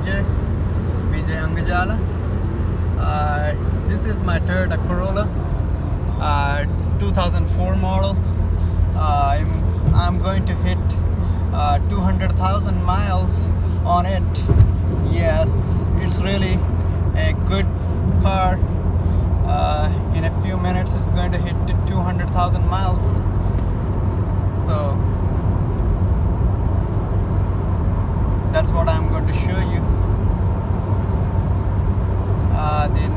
Vijay Angajala. This is my Toyota Corolla, 2004 model. I'm going to hit 200,000 miles on it. Yes, it's really a good car. In a few minutes it's going to hit 200,000 miles. So that's what I'm going to show you. Then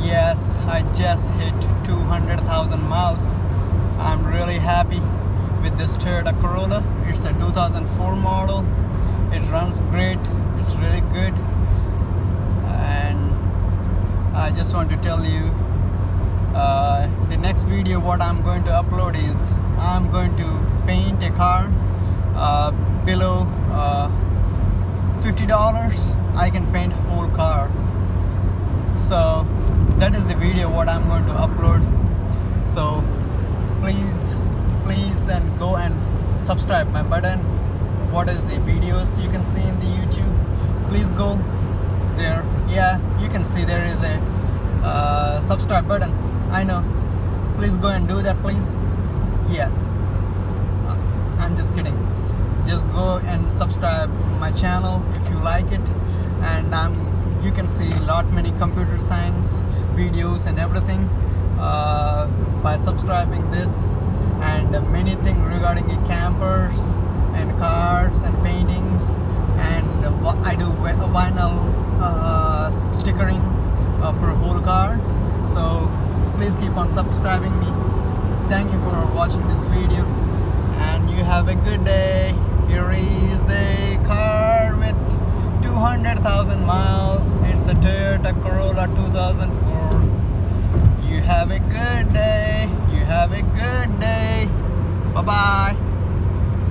yes, I just hit 200,000 miles. I'm really happy with this Toyota Corolla. It's a 2004 model. It runs great. It's really good. And I just want to tell you, the next video what I'm going to upload is I'm going to paint a car below $50. I can paint whole car. So that is the video what I'm going to upload. So please and go and subscribe my button. What is the videos you can see in the YouTube? Please go there. Yeah, you can see there is a subscribe button. I know. Please go and do that, please. Yes. I'm just kidding. Just go and subscribe my channel if you like it. And you can see many computer science videos and everything by subscribing this, and many things regarding campers and cars and paintings, and I do vinyl stickering for a whole car. So please keep on subscribing me. Thank you for watching this video, and you have a good day. Here is the car with 200,000 miles. It's a Toyota Corolla 2004. You have a good day. You have a good day. Bye bye.